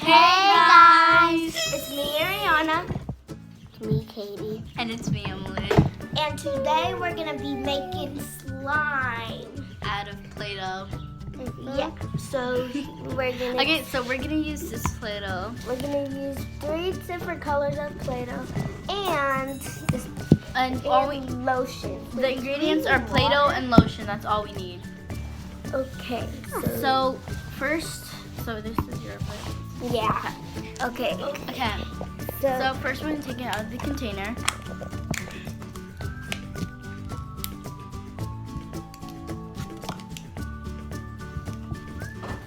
Hey guys! It's me, Ariana. It's me, Katie. And it's me, Emily. And today we're gonna be making slime. Out of Play-Doh. Yeah. So we're gonna Okay, so we're gonna use this Play-Doh. we're gonna use 3 different colors of Play-Doh and this And all we lotion. the ingredients are Play-Doh and lotion. That's all we need. Okay. So first, so this is your Play-Doh. Yeah. Okay. Okay. So first we're gonna take it out of the container.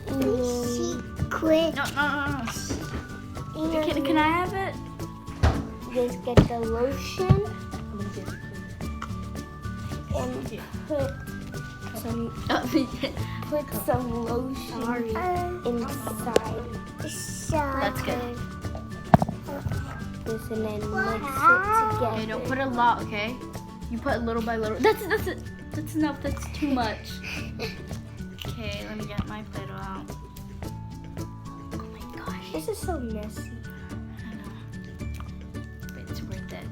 Secret. No. Can I have it? Just get the lotion and put some lotion inside. That's good. This and then mix it together. Okay, don't put a lot, okay? You put little by little. That's it. That's enough. That's too much. Okay, let me get my Play-Doh out. Oh my gosh. This is so messy. I know. But it's worth it.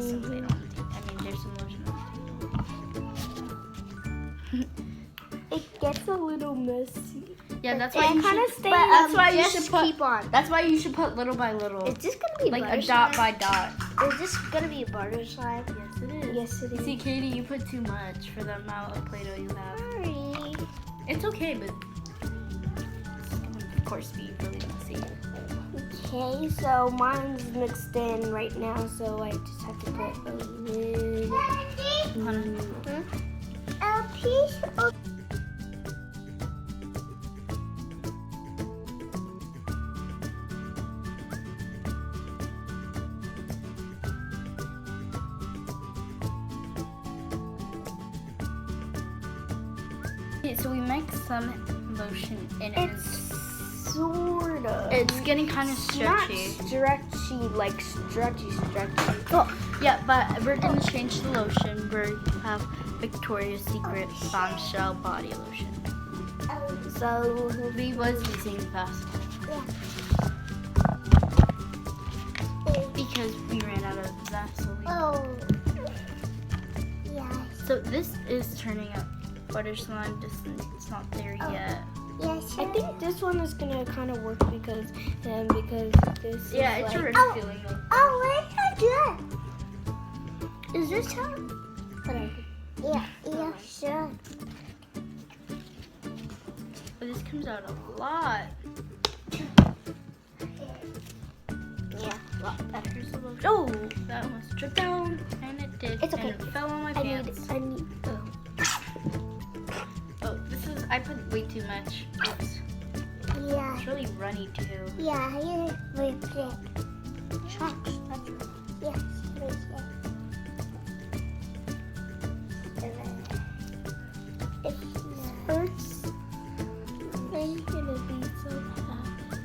Some Play-Doh on the table. I mean, there's some lotion on the table. It gets a little messy. Yeah, that's why you kind of should. stays. That's why you just should put. keep on. That's why you should put little by little, Is this gonna be like butter a dot slime? by dot. Is this gonna be a butter slime? Yes, it is. Yes, it is. See, Katie, you put too much for the amount of Play-Doh you have. Sorry. It's okay, but it's gonna, of course, be really messy. Okay, so mine's mixed in right now, so I just have to put a lid. A piece of Okay, so we mix some lotion in it. It's sort of. It's getting kind of stretchy. Not stretchy, like stretchy. Oh, yeah, but we're gonna change the lotion. We have Victoria's Secret Bombshell Body Lotion. So We was using Vaseline because we ran out of Vaseline. oh. Yes. So this is turning out butter slime. It's not there yet. Yes. I think this one is gonna kind of work because this. Yeah, is it's like, already Oh. feeling good. Oh, where's that good? Is this how? Yeah, sure. But this comes out a lot. Yeah, a lot better. Here's the lotion. Oh, that almost dripped down, and it did. It's okay. And it fell on my I pants. need. Oh, I put way too much. Yeah. It's really runny too. Yeah, you with it. Chunks. Yes, with it. It hurts. I'm gonna be so happy.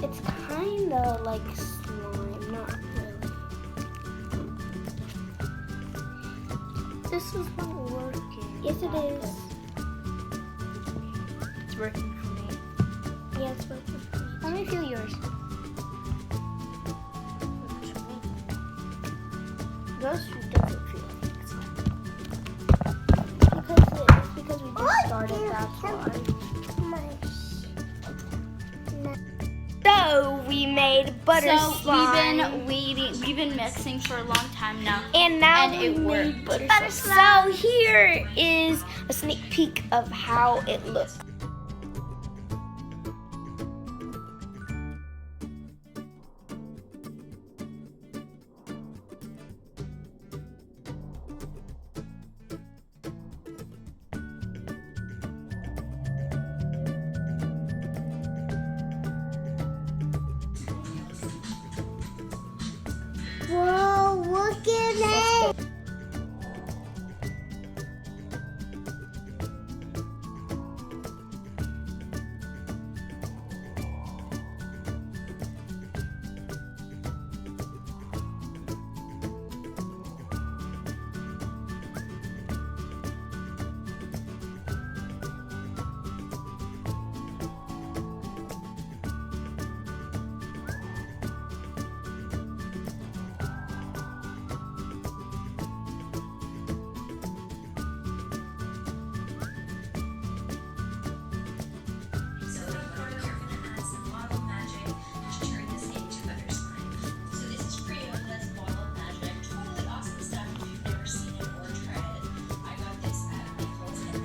It's kind of like slime, not really. This is not working. Yes, it is. It's working for me. Yeah, it's working. Let me feel yours. Yours doesn't feel like it's because we just started, that's why. So we made butter slime. We've been mixing for a long time now. And now And it we made worked. butter slime. So here is a sneak peek of how it looks. Whoa, look at it.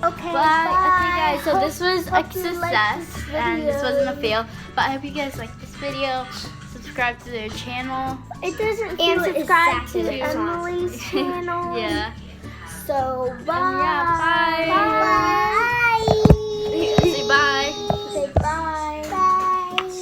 Okay, Bye. Okay, guys. So Hope- this was a hope you liked success, this and this wasn't a video. fail. But I hope you guys liked this video. Subscribe to their channel. It doesn't And feel subscribe exactly to the same. Emily's channel. Yeah. So bye. Yeah, bye. Bye.